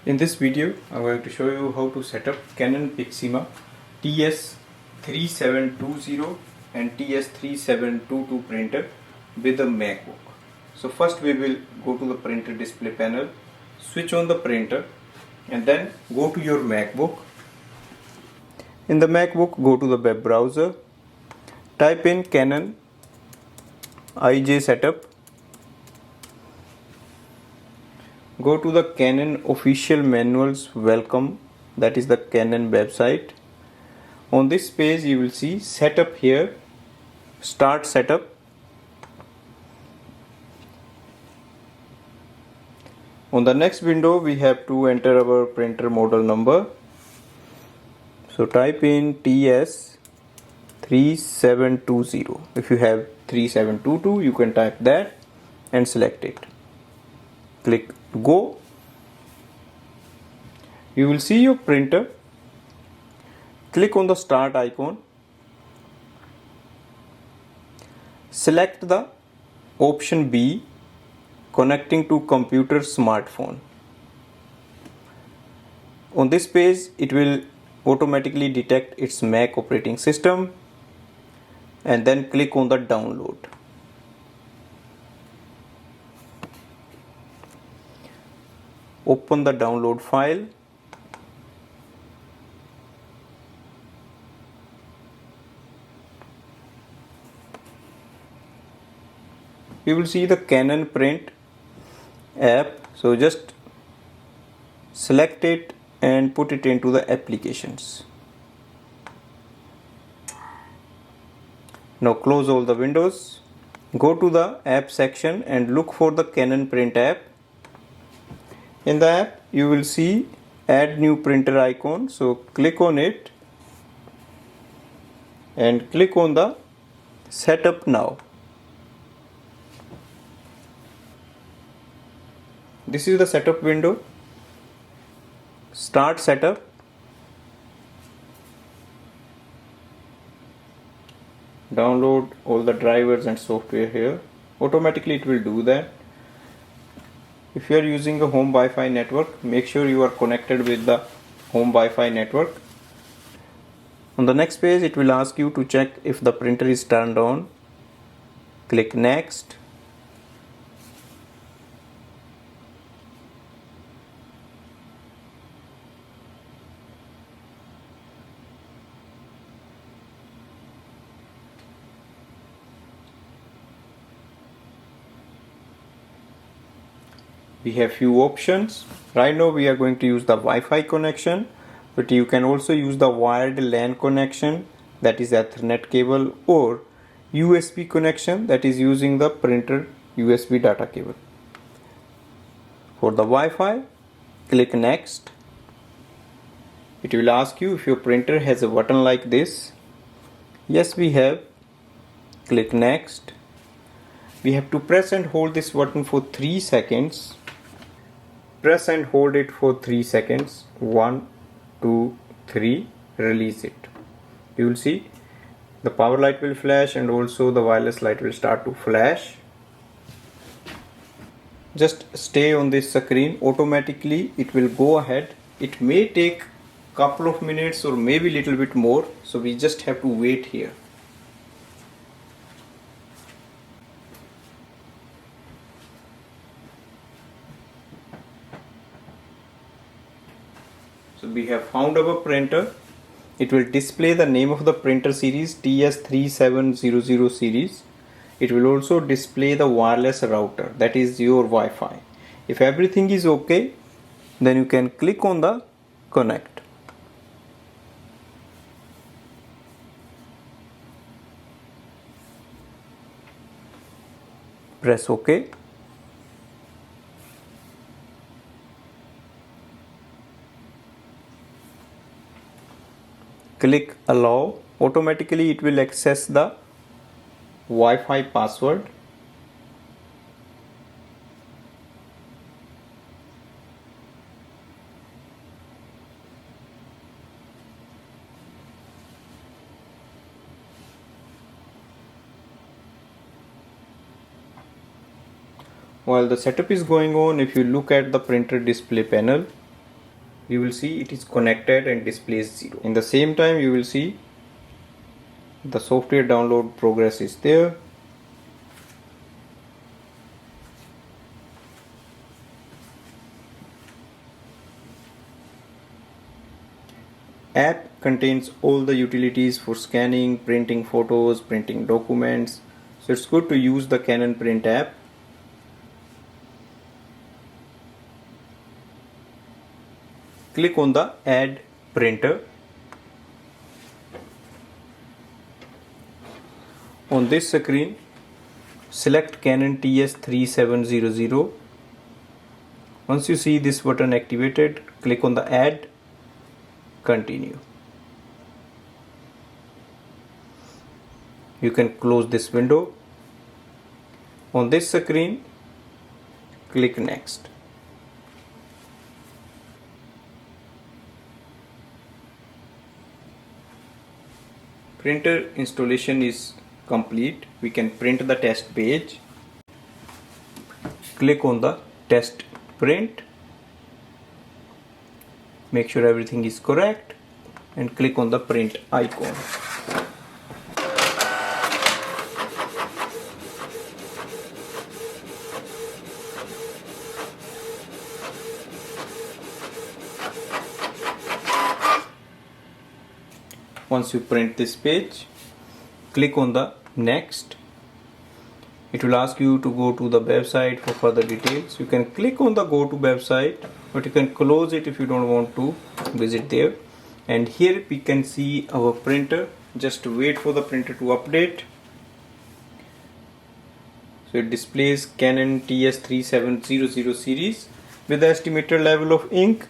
In this video, I'm going to show you how to set up Canon Pixma TS3720 and TS3722 printer with a MacBook. So first we will go to the printer display panel, switch on the printer and then go to your MacBook. In the MacBook, go to the web browser, type in Canon IJ setup. Go to the Canon official manuals welcome, that is the Canon website. On this page you will see setup here, start setup. On the next window we have to enter our printer model number. So type in TS3720. If you have 3722 you can type that and select it. Click go. You will see your printer. Click on the start icon. Select the option B, connecting to computer smartphone. On this page it will automatically detect its Mac operating system and then click on the download. Open the download file. You will see the Canon Print app. So just select it and put it into the applications. Now close all the windows. Go to the app section and look for the Canon Print app. In the app you will see add new printer icon, so click on it and click on the setup now. This is the setup window. Start setup. Download all the drivers and software here. Automatically it will do that. If you are using a home Wi-Fi network, make sure you are connected with the home Wi-Fi network. On the next page it will ask you to check if the printer is turned on. Click next. We have few options. Right now we are going to use the Wi-Fi connection, but you can also use the wired LAN connection, that is Ethernet cable, or USB connection, that is using the printer USB data cable. For the Wi-Fi, click next. It will ask you if your printer has a button like this. Yes, we have. Click next. We have to press and hold this button for 3 seconds. Press and hold it for 3 seconds. 1, 2, 3. Release it. You will see the power light will flash and also the wireless light will start to flash. Just stay on this screen. Automatically it will go ahead. It may take couple of minutes or maybe little bit more, so we just have to wait here. So we have found our printer. It will display the name of the printer series, TS3700 series. It will also display the wireless router, that is your Wi-Fi. If everything is okay, then you can click on the connect. Press OK. Click allow. Automatically it will access the Wi-Fi password. While the setup is going on, if you look at the printer display panel, you will see it is connected and displays 0. In the same time, you will see the software download progress is there. App contains all the utilities for scanning, printing photos, printing documents. So it's good to use the Canon Print app. Click on the Add Printer. On this screen, select Canon TS3700. Once you see this button activated, click on the Add, Continue. You can close this window. On this screen, click Next. Printer installation is complete. We can print the test page. Click on the test print. Make sure everything is correct and click on the print icon. Once you print this page, click on the next. It will ask you to go to the website for further details. You can click on the go to website, but you can close it if you don't want to visit there. And here we can see our printer. Just wait for the printer to update. So it displays Canon TS3700 series with the estimated level of ink,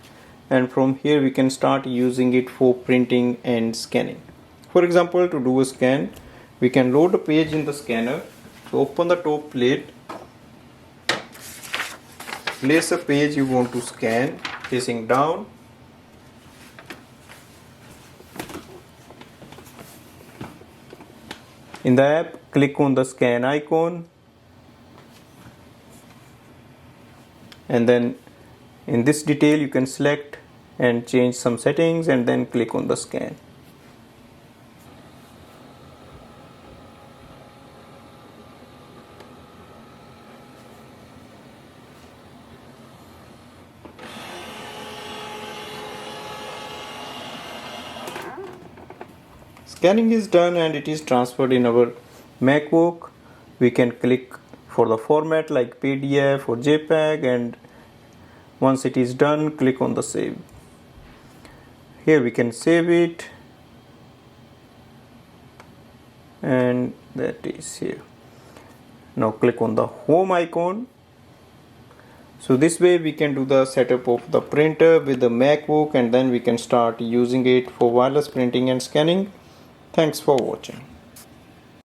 and from here we can start using it for printing and scanning. For example, to do a scan, we can load a page in the scanner. So open the top plate, place a page you want to scan facing down. In the app, click on the scan icon, and then in this detail you can select and change some settings and then click on the scan. Scanning is done and it is transferred in our MacBook. We can click for the format like PDF or JPEG, and once it is done, click on the save. Here we can save it, and that is here. Now click on the home icon. So this way we can do the setup of the printer with the MacBook, and then we can start using it for wireless printing and scanning. Thanks for watching.